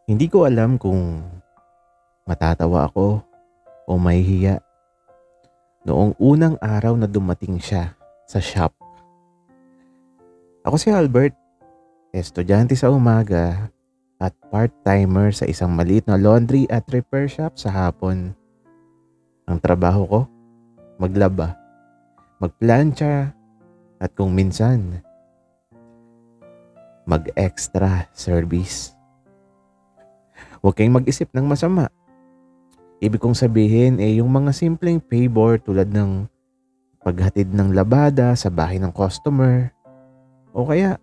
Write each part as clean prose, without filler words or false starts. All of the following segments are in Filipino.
Hindi ko alam kung matatawa ako o mahihiya noong unang araw na dumating siya sa shop. Ako si Albert, estudyante sa umaga at part-timer sa isang maliit na laundry at repair shop sa hapon. Ang trabaho ko, maglaba, magplancha at kung minsan, mag-extra service. Huwag kayong mag-isip ng masama. Ibig kong sabihin yung mga simpleng favor tulad ng paghatid ng labada sa bahay ng customer o kaya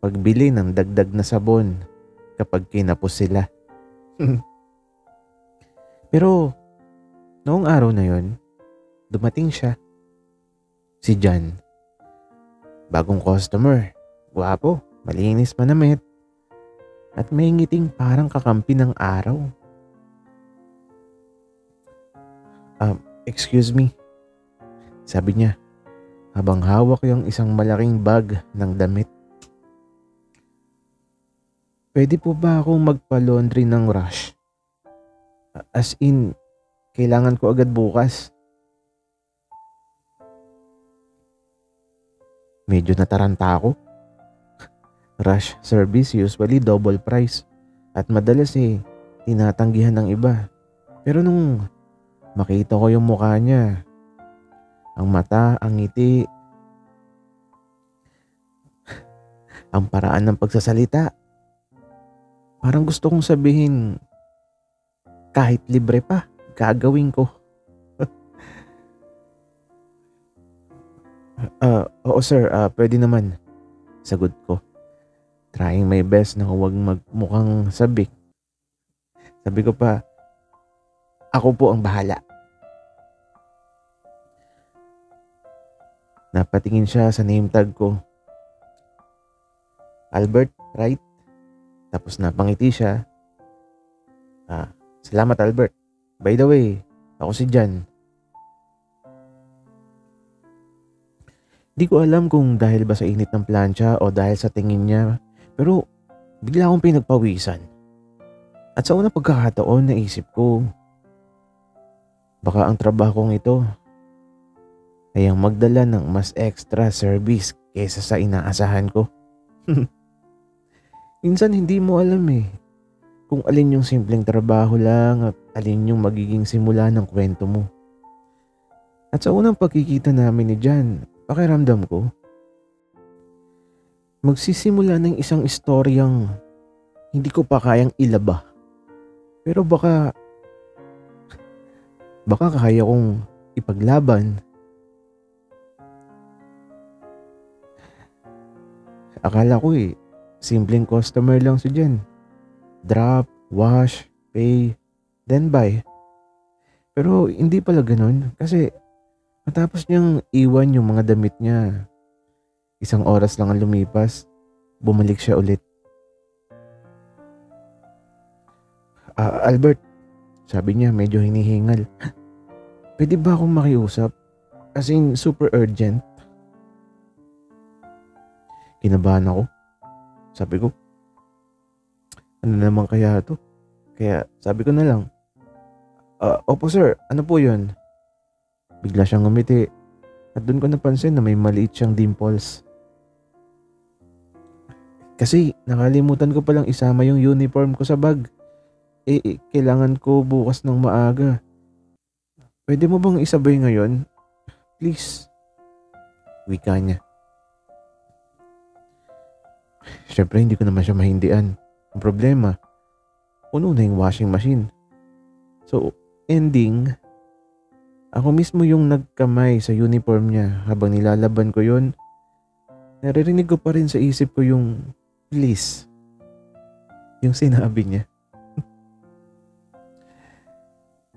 pagbili ng dagdag na sabon kapag kinapos sila. Pero noong araw na yon, dumating siya. Si John. Bagong customer. Gwapo, malinis manamit. At may ngiting parang kakampi ng araw. Excuse me. Sabi niya habang hawak yung isang malaking bag ng damit. Pwede po ba akong magpa-laundry ng rush? As in, kailangan ko agad bukas. Medyo nataranta ako. Rush service usually double price at madalas tinatanggihan ng iba. Pero nung makita ko yung mukha niya, ang mata, ang ngiti, ang paraan ng pagsasalita, parang gusto kong sabihin, kahit libre pa, gagawin ko. Oo sir, pwede naman. Sagot ko. Trying my best na huwag magmukhang sabik. Sabi ko pa, ako po ang bahala. Napatingin siya sa name tag ko. Albert, right? Tapos napangiti siya. Salamat Albert. By the way, ako si John. Di ko alam kung dahil ba sa init ng plancha o dahil sa tingin niya, pero bigla akong pinagpawisan. At sa unang pagkakataon naisip ko, baka ang trabaho kong ito ay ang magdala ng mas extra service kaysa sa inaasahan ko. Minsan hindi mo alam kung alin yung simpleng trabaho lang at alin yung magiging simula ng kwento mo. At sa unang pagkikita namin ni Jan, pakiramdam ko, magsisimula ng isang istoryang hindi ko pa kayang ilaba. Pero baka kaya kong ipaglaban. Akala ko simpleng customer lang si Jen. Drop, wash, pay, then buy. Pero hindi pala ganun kasi matapos niyang iwan yung mga damit niya, isang oras lang ang lumipas, bumalik siya ulit. Albert, sabi niya medyo hinihingal. Pwede ba akong makiusap? As in super urgent. Kinabahan ako. Sabi ko, ano naman kaya to? Kaya sabi ko na lang, opo sir, ano po yun? Bigla siyang ngumiti at doon ko napansin na may maliit siyang dimples. Kasi nakalimutan ko palang isama yung uniform ko sa bag. Kailangan ko bukas ng maaga. Pwede mo bang isabay ngayon? Please. Wika niya. Siyempre hindi ko naman siya mahindian. Ang problema, puno na yung washing machine. So, ending, ako mismo yung nagkamay sa uniform niya habang nilalaban ko yun. Naririnig ko pa rin sa isip ko yung please. Yung sinabi niya.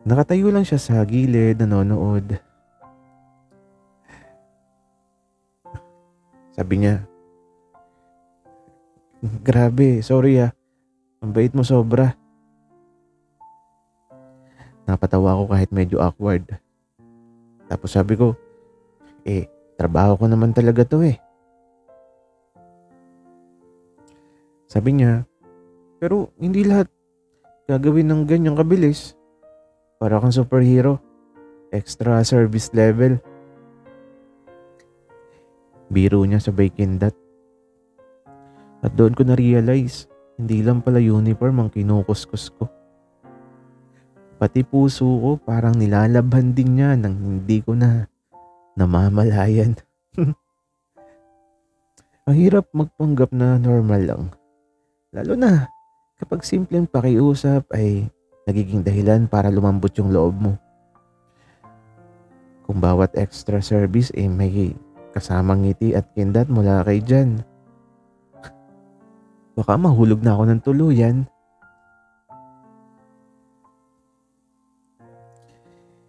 Nakatayo lang siya sa gilid, nanonood. Sabi niya, grabe, sorry ang bait mo sobra. Napatawa ako kahit medyo awkward. Tapos sabi ko, trabaho ko naman talaga to Sabi niya, pero hindi lahat gagawin ng ganyang kabilis? Para kang superhero. Extra service level. Biro niya sabay kindat. At doon ko na-realize, hindi lang pala uniform ang kinukuskus ko. Pati puso ko parang nilalabhan din niya nang hindi ko na namamalayan. Ang hirap magpanggap na normal lang. Lalo na kapag simpleng pakiusap ay nagiging dahilan para lumambot yung loob mo. Kung bawat extra service ay may kasamang ngiti at kindat mula kay Jan, baka mahulog na ako ng tuluyan.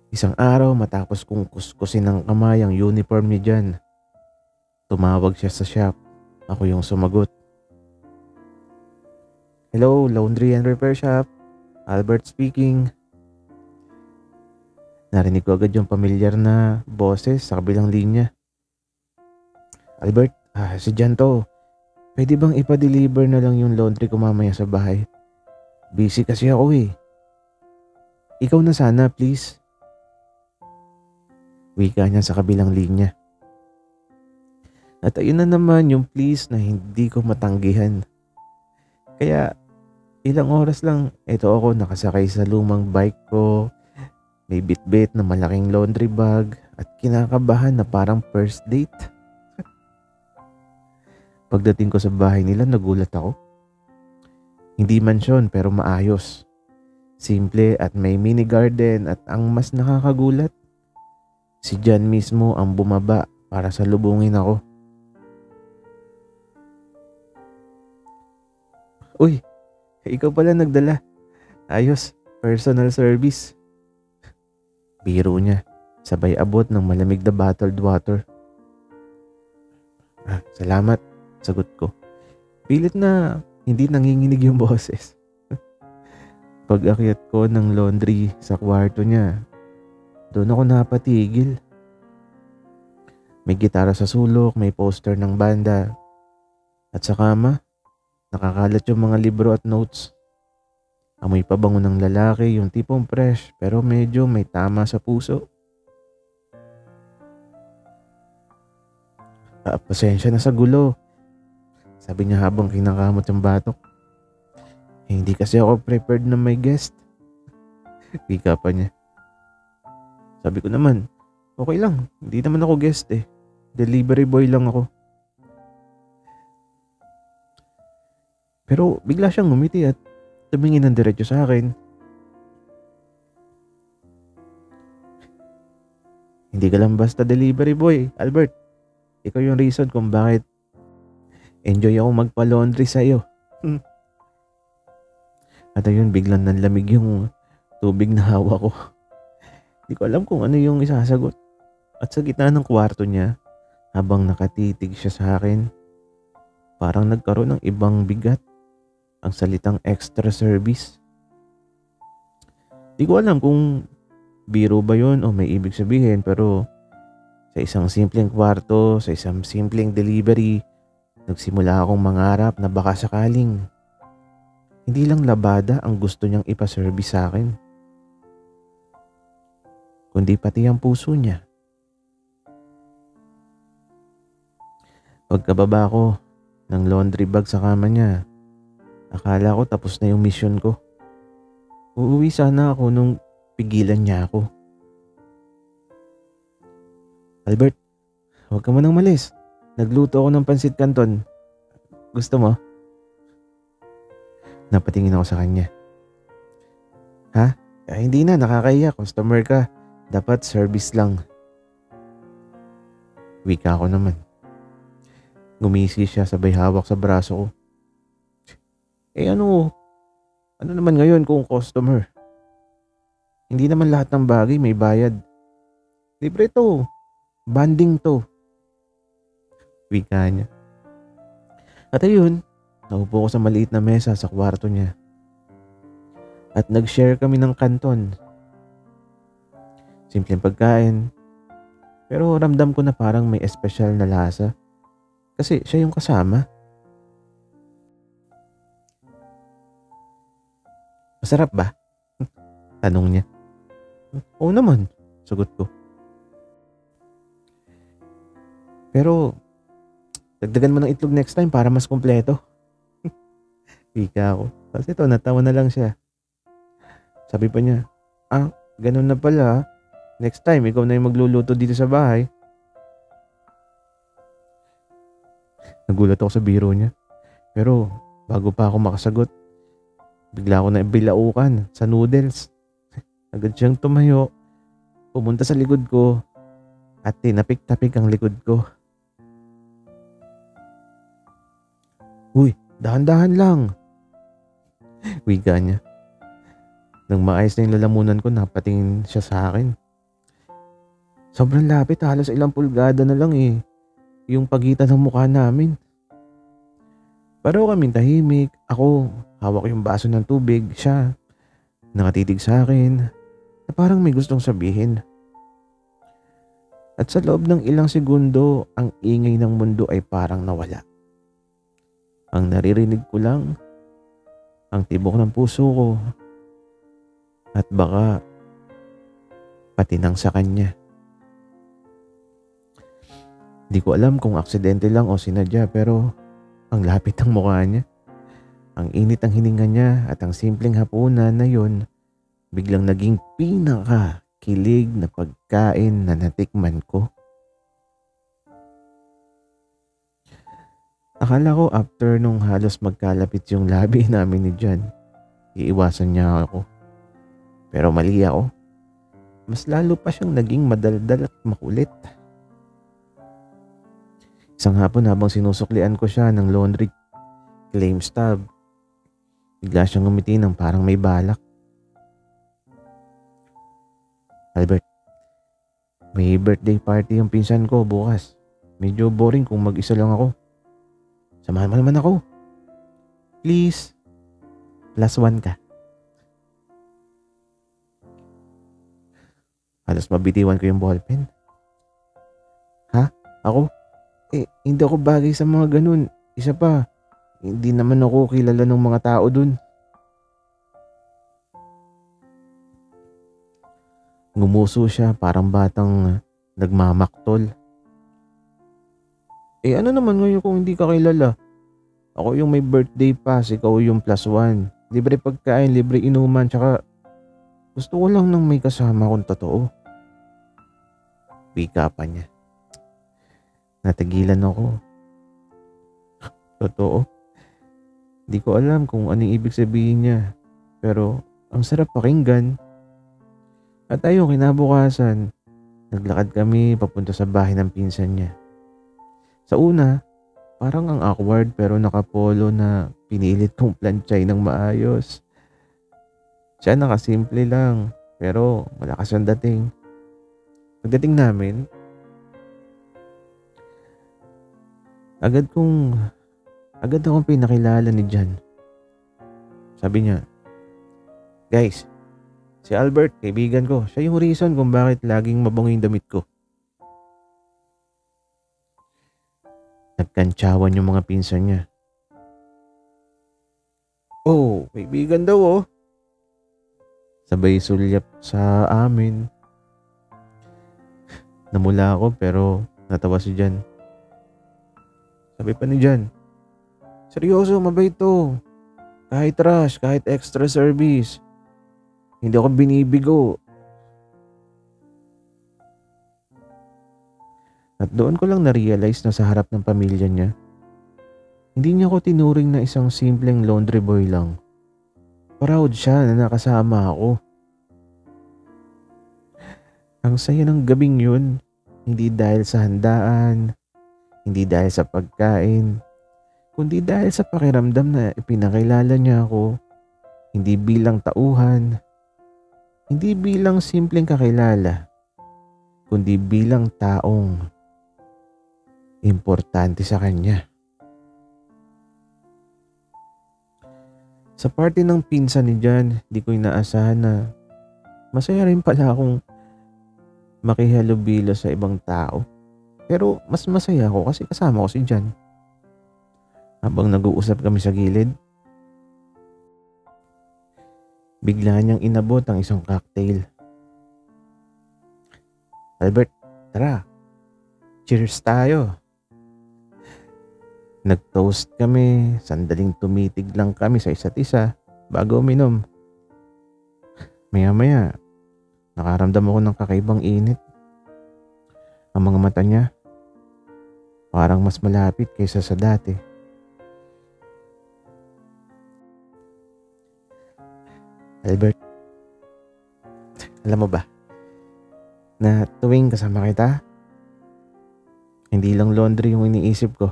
Isang araw matapos kong kuskusin ng kamay ang uniform ni Jan, tumawag siya sa shop. Ako yung sumagot. Hello, laundry and repair shop. Albert speaking. Narinig ko agad yung pamilyar na boses sa kabilang linya. Albert, si Jan to. Pwede bang ipa-deliver na lang yung laundry ko mamaya sa bahay? Busy kasi ako eh. Ikaw na sana, please. Wika niya sa kabilang linya. At ayun na naman yung please na hindi ko matanggihan. Kaya ilang oras lang, ito ako nakasakay sa lumang bike ko, may bitbit na malaking laundry bag at kinakabahan na parang first date. Pagdating ko sa bahay nila, nagulat ako. Hindi mansyon pero maayos. Simple at may mini garden at ang mas nakakagulat, si Jan mismo ang bumaba para salubungin ako. Uy, ikaw pala nagdala. Ayos, personal service. Biro niya, sabay abot ng malamig na bottled water. Salamat, sagot ko. Pilit na hindi nanginginig yung boses. Pag-akyat ko ng laundry sa kwarto niya, doon ako napatigil. May gitara sa sulok, may poster ng banda. At sa kama, nakakalat yung mga libro at notes. Amoy pabango ng lalaki, yung tipong fresh pero medyo may tama sa puso. Pasensya na sa gulo, sabi niya habang kinakamot yung batok. Hindi kasi ako prepared na may guest. Wika pa niya. Sabi ko naman, okay lang, hindi naman ako guest eh. Delivery boy lang ako. Pero bigla siyang ngumiti at tumingin ng diretso sa akin. Hindi ka lang basta delivery boy, Albert. Ikaw yung reason kung bakit enjoy ako magpa-laundry sa'yo. At ayun, biglang nanlamig yung tubig na hawak ko. Hindi ko alam kung ano yung isasagot. At sa gitna ng kwarto niya, habang nakatitig siya sa akin, parang nagkaroon ng ibang bigat ang salitang extra service. Di ko alam kung biro ba yun o may ibig sabihin, pero sa isang simpleng kwarto, sa isang simpleng delivery, nagsimula akong mangarap na baka sakaling hindi lang labada ang gusto niyang ipaservice sa akin, kundi pati ang puso niya. Pagkababa ko ng laundry bag sa kama niya, akala ko tapos na yung mission ko. Uuwi sana ako nung pigilan niya ako. Albert, huwag ka munang malis. Nagluto ako ng pansit canton. Gusto mo? Napatingin ako sa kanya. Ha? Hindi na, nakakaya. Customer ka. Dapat service lang. Wika ako naman. Gumisi siya sabay hawak sa braso ko. Ano naman ngayon kung customer? Hindi naman lahat ng bagay may bayad. Libre to. Banding to. Wika niya. At ayun, naupo ko sa maliit na mesa sa kwarto niya. At nag-share kami ng kanton. Simpleng pagkain. Pero ramdam ko na parang may espesyal na lasa. Kasi siya yung kasama. Masarap ba? Tanong niya. Oo naman, sagot ko. Pero dagdagan mo ng itlog next time para mas kumpleto. Wika ako. Kasi ito, natawa na lang siya. Sabi pa niya, ganun na pala. Next time, ikaw na yung magluluto dito sa bahay. Nagulat ako sa biro niya. Pero bago pa ako makasagot, bigla ako na bilaukan sa noodles. Agad siyang tumayo, pumunta sa likod ko, at tinapik-tapik ang likod ko. Uy, dahan-dahan lang. Wika niya. Nang maayos na yung lalamunan ko, napatingin siya sa akin. Sobrang lapit, halos ilang pulgada na lang yung pagitan ng mukha namin. Pareho kaming tahimik. Ako, hawak yung baso ng tubig. Siya, nakatitig sa akin na parang may gustong sabihin. At sa loob ng ilang segundo, ang ingay ng mundo ay parang nawala. Ang naririnig ko lang, ang tibok ng puso ko, at baka pati nang sa kanya. Di ko alam kung aksidente lang o sinadya, pero ang lapit ng mukha niya, ang init ng hininga niya, at ang simpleng hapunan na yon biglang naging pinaka-kilig na pagkain na natikman ko. Akala ko after nung halos magkalapit yung labi namin ni John, iiwasan niya ako. Pero mali ako. Mas lalo pa siyang naging madaldal at makulit. Isang hapon habang sinusuklian ko siya ng laundry claim stub, bigla siyang ngumiti ng parang may balak. Albert, may birthday party yung pinsan ko bukas. Medyo boring kung mag-isa lang ako. Samahan mo naman ako. Please. +1 ka. Halos mabitiwan ko yung ballpen. Ha? Ako? Hindi ako bagay sa mga ganun. Isa pa, hindi naman ako kilala ng mga tao dun. Ngumuso siya parang batang nagmamaktol. Ano naman ngayon kung hindi ka kilala? Ako yung may birthday pass, ikaw yung +1. Libre pagkain, libre inuman, tsaka gusto ko lang nang may kasama kung totoo. Wika pa niya. Natagilan ako. Totoo? Di ko alam kung anong ibig sabihin niya. Pero ang sarap pakinggan. At ayun, kinabukasan, naglakad kami papunta sa bahay ng pinsan niya. Sa una, parang ang awkward pero nakapolo na pinilit kong planchay ng maayos. Siya nakasimple lang pero malakas ang dating. Pagdating namin, agad akong pinakilala ni Jan. Sabi niya, guys, si Albert, kaibigan ko. Siya yung reason kung bakit laging mabango yung damit ko. Nagkantsawan yung mga pinsan niya. Oh, kaibigan daw oh. Sabay sulyap sa amin. Namula ako pero natawa si Jan. Sabi pa ni Jan, seryoso, mabait to. Kahit rush, kahit extra service. Hindi ako binibigo. At doon ko lang na-realize na sa harap ng pamilya niya, hindi niya ako tinuring na isang simpleng laundry boy lang. Proud siya na nakasama ako. Ang saya ng gabing yun, hindi dahil sa handaan, hindi dahil sa pagkain, kundi dahil sa pakiramdam na ipinakilala niya ako, hindi bilang tauhan, hindi bilang simpleng kakilala, kundi bilang taong importante sa kanya. Sa party ng pinsan ni Jan, di ko inaasahan na masaya rin pala akong makihalubilo sa ibang tao. Pero mas masaya ako kasi kasama ko si Jan. Habang nag-uusap kami sa gilid, Bigla niyang inabot ang isang cocktail. Albert, tara, cheers tayo. Nag-toast kami, sandaling tumitig lang kami sa isa't isa bago uminom. Maya-maya, nakaramdam ako ng kakaibang init. Ang mga mata niya, parang mas malapit kaysa sa dati. Albert, alam mo ba, na tuwing kasama kita, hindi lang laundry yung iniisip ko.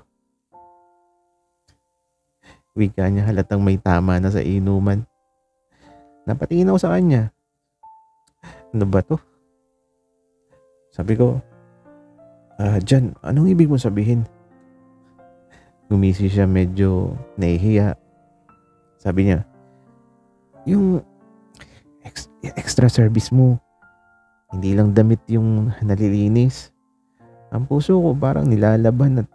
Wika niya halatang may tama na sa inuman. Napatingin ako sa kanya. Ano ba to? Sabi ko, Jan, anong ibig mo sabihin? Gumisi siya medyo nahihiya. Sabi niya, yung extra service mo, hindi lang damit yung nalilinis. Ang puso ko parang nilalaban at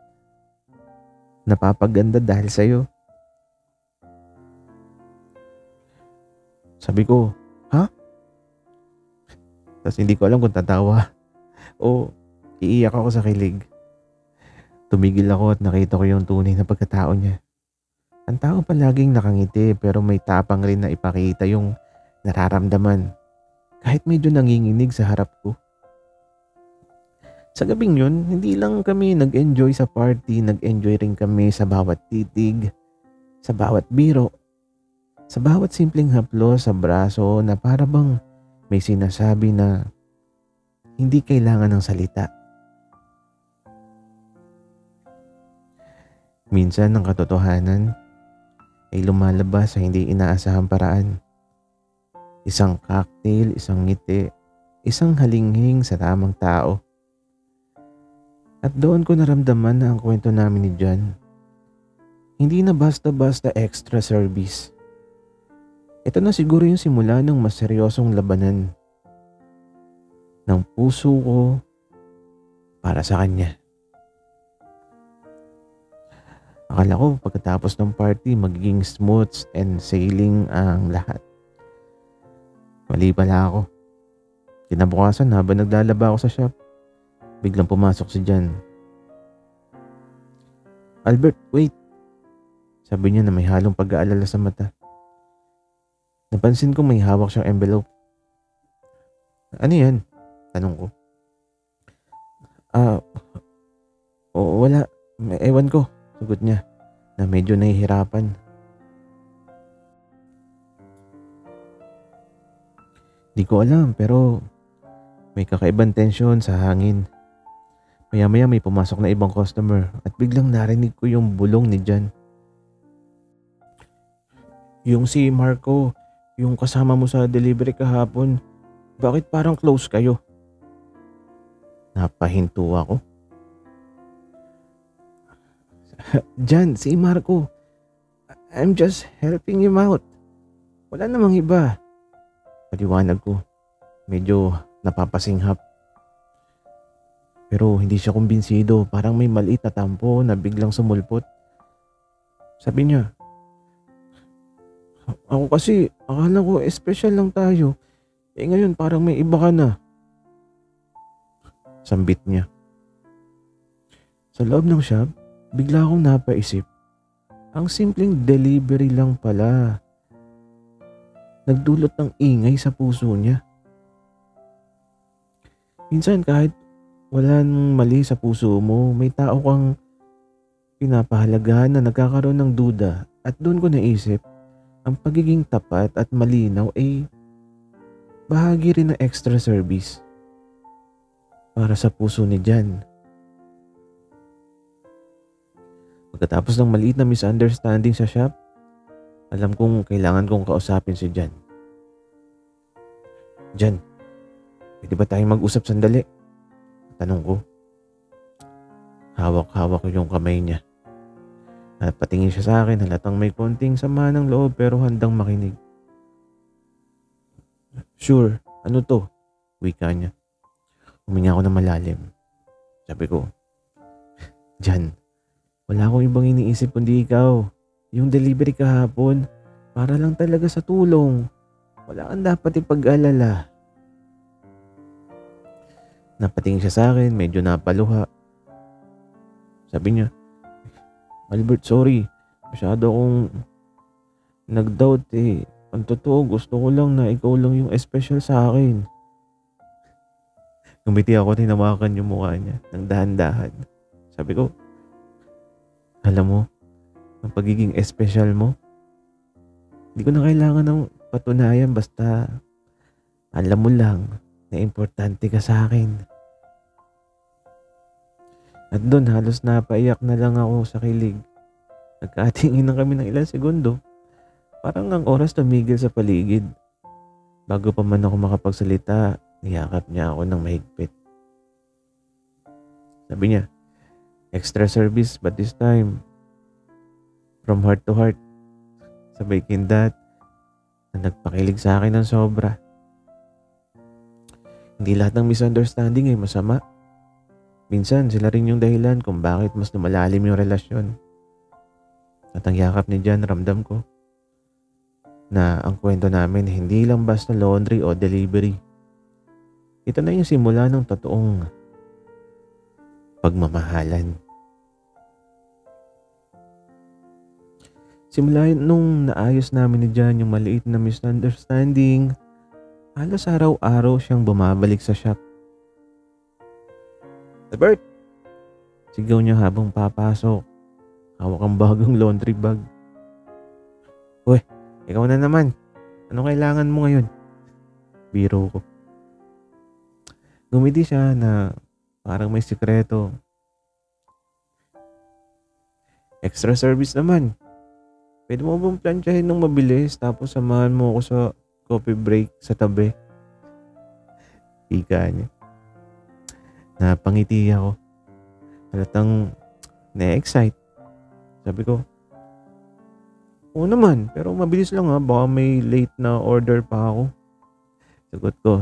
napapaganda dahil sa'yo. Sabi ko, ha? Tapos hindi ko alam kung tatawa o iiyak ako sa kilig. Tumigil ako at nakita ko yung tunay na pagkatao niya. Ang tao palaging nakangiti pero may tapang rin na ipakita yung nararamdaman. Kahit medyo nanginginig sa harap ko. Sa gabing yun, hindi lang kami nag-enjoy sa party, nag-enjoy rin kami sa bawat titig, sa bawat biro, sa bawat simpleng haplos sa braso na para bang may sinasabi na hindi kailangan ng salita. Minsan ang katotohanan ay lumalabas sa hindi inaasahang paraan. Isang cocktail, isang ngiti, isang halinghing sa tamang tao. At doon ko naramdaman na ang kwento namin ni John, hindi na basta-basta extra service. Ito na siguro yung simula ng mas seryosong labanan ng puso ko para sa kanya. Akala ko pagkatapos ng party magiging smooth and sailing ang lahat. Mali pala ako. Kinabukasan habang naglalaba ako sa shop, biglang pumasok si Jan. Albert, wait. Sabi niya na may halong pag-aalala sa mata. Napansin ko may hawak siyang envelope. Ano yan? Tanong ko. Wala. Ewan ko. Sagot niya na medyo nahihirapan. Di ko alam pero may kakaibang tensyon sa hangin. Maya-maya may pumasok na ibang customer at biglang narinig ko yung bulong ni Jan. Yung si Marco, yung kasama mo sa delivery kahapon, bakit parang close kayo? Napahinto ako. Jan, si Marco. I'm just helping him out. Wala namang iba. Paliwanag ko. Medyo napapasinghap. Pero hindi siya kumbinsido. Parang may maliit na tampo na biglang sumulpot. Sabi niya, ako kasi, akala ko espesyal lang tayo. Ngayon parang may iba ka na. Sambit niya. Sa loob ng shop, bigla akong napaisip. Ang simpleng delivery lang pala. Nagdulot ng ingay sa puso niya. Minsan kahit walang mali sa puso mo, may tao kang pinapahalagahan na nagkakaroon ng duda. At doon ko naisip, ang pagiging tapat at malinaw ay bahagi rin ng extra service para sa puso ni Jan. Pagkatapos ng maliit na misunderstanding sa shop, alam kong kailangan kong kausapin si Jan. Jan, pwede ba tayong mag-usap sandali? Tanong ko. Hawak-hawak ko yung kamay niya. At patingin siya sa akin, halatang may konting sama ng loob pero handang makinig. Sure, ano to? Wika niya. Huminga ako ng malalim. Sabi ko, Jan, wala akong ibang iniisip kundi ikaw. Yung delivery kahapon, para lang talaga sa tulong. Wala kang dapat ipag-alala. Napatingin siya sa akin, medyo napaluha. Sabi niya, Albert, sorry. Masyado akong nag-doubt eh. Ang totoo, gusto ko lang na ikaw lang yung special sa akin. Ngumiti ako, tinawakan yung mukha niya ng dahan-dahan. Sabi ko, alam mo, ang pagiging special mo, hindi ko na kailangan ng patunayan basta alam mo lang na importante ka sa akin. At doon halos napaiyak na lang ako sa kilig. Nagkatingin na kami ng ilang segundo. Parang ang oras tumigil sa paligid. Bago pa man ako makapagsalita, niyakap niya ako ng mahigpit. Sabi niya, extra service but this time, from heart to heart. Sabay kindat na nagpakilig sa akin ng sobra. Hindi lahat ng misunderstanding ay masama. Minsan sila rin yung dahilan kung bakit mas lumalalim yung relasyon. At ang yakap ni Jan, ramdam ko na ang kwento namin hindi lang basta laundry o delivery. Ito na yung simula ng totoong pagmamahalan. Simula nung naayos namin ni Jan yung maliit na misunderstanding, halos araw-araw siyang bumabalik sa shop. Albert! Sigaw niya habang papasok. Hawak ang bagong laundry bag. Uy, ikaw na naman. Anong kailangan mo ngayon? Biro ko. Ngumiti siya na parang may sikreto. Extra service naman. Pwede mo bang plansyahin ng mabilis tapos samahan mo ako sa coffee break sa tabi? Ika niya. Napangiti ako. Halatang na-excite. Sabi ko, oo naman, pero mabilis lang ha. Baka may late na order pa ako. Sagot ko,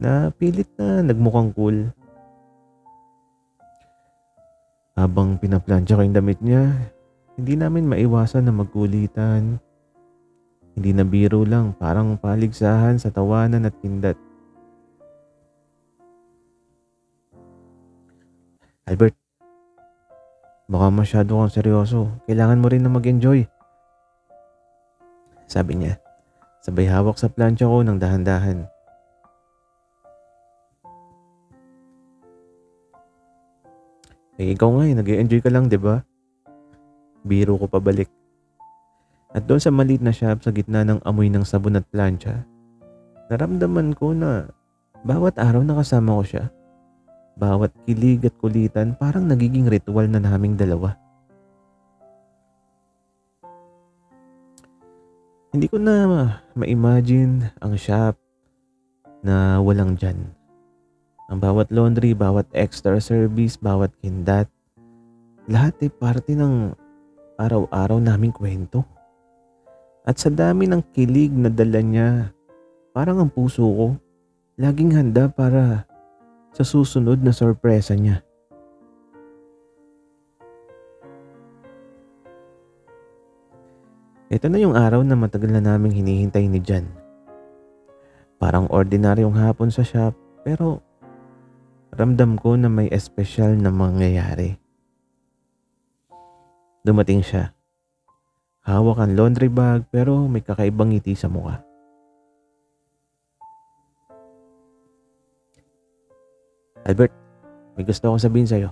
na pilit na nagmukhang cool. Habang pinaplansya ko yung damit niya, hindi namin maiwasan na magkulitan. Hindi na biro lang, parang paligsahan sa tawanan at kindat. Albert, baka masyado kang seryoso. Kailangan mo rin na mag-enjoy. Sabi niya, sabay hawak sa plancha ko ng dahan-dahan. Eh ikaw nga nag-i-enjoy ka lang, 'di ba? Biro ko pabalik. At doon sa maliit na shop sa gitna ng amoy ng sabon at plancha, naramdaman ko na bawat araw nakasama ko siya. Bawat kilig at kulitan parang nagiging ritual na naming dalawa. Hindi ko na ma-imagine ang shop na walang Jan. Ang bawat laundry, bawat extra service, bawat kindat, lahat ay parte ng araw-araw naming kwento. At sa dami ng kilig na dala niya, parang ang puso ko laging handa para sa susunod na sorpresa niya. Ito na yung araw na matagal na naming hinihintay ni Jan. Parang ordinaryong hapon sa shop, pero ramdam ko na may espesyal na mangyayari. Dumating siya. Hawak ang laundry bag pero may kakaibang ngiti sa mukha. Albert, may gusto akong sabihin sa'yo.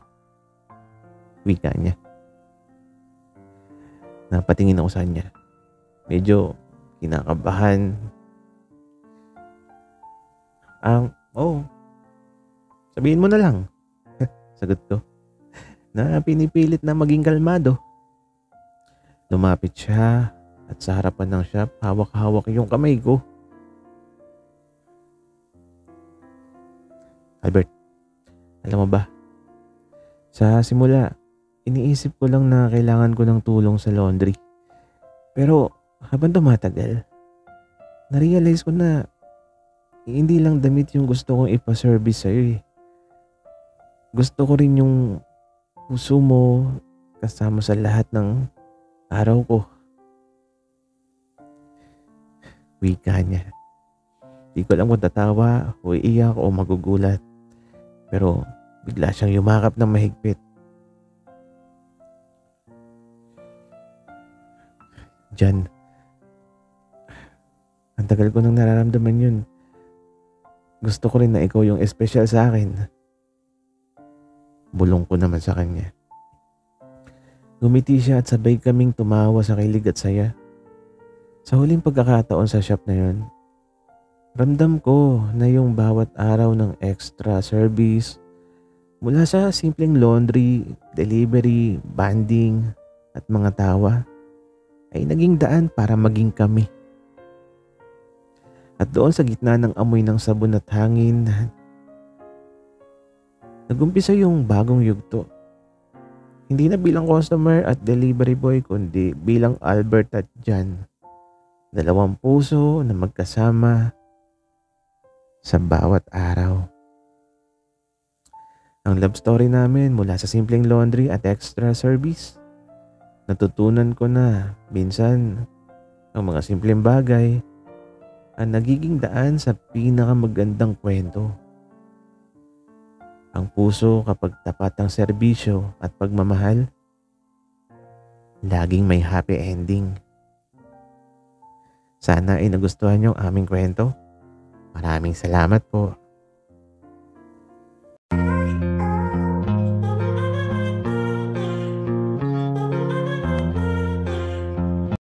Wika niya. Napatingin ako sa kanya. Medyo kinakabahan. Sabihin mo na lang. Sagot ko. Na pinipilit na maging kalmado. Lumapit siya at sa harapan ng shop, hawak-hawak yung kamay ko. Albert, alam mo ba? Sa simula, iniisip ko lang na kailangan ko ng tulong sa laundry. Pero habang tumatagal, na-realize ko na hindi lang damit yung gusto kong ipa-service sa'yo eh. Gusto ko rin yung puso mo kasama sa lahat ng araw ko. wika niya. Di ko alam kung tatawa o iiyak o magugulat. Pero bigla siyang yumakap ng mahigpit. Jan, ang tagal ko nang nararamdaman yun. Gusto ko rin na ikaw yung espesyal sa akin. Bulong ko naman sa kanya. Ngumiti siya at sabay kaming tumawa sa kilig at saya. Sa huling pagkakataon sa shop na yun, ramdam ko na yung bawat araw ng extra service, mula sa simpleng laundry, delivery, banding, at mga tawa, ay naging daan para maging kami. At doon sa gitna ng amoy ng sabon at hangin, nagumpisa yung bagong yugto. Hindi na bilang customer at delivery boy, kundi bilang Albert at Jan. Dalawang puso na magkasama sa bawat araw. Ang love story namin mula sa simpleng laundry at extra service. Natutunan ko na minsan ang mga simpleng bagay ang nagiging daan sa pinakamagandang kwento. Ang puso kapag tapat ang serbisyo at pagmamahal, laging may happy ending. Sana ay nagustuhan niyo ang aming kwento. Maraming salamat po.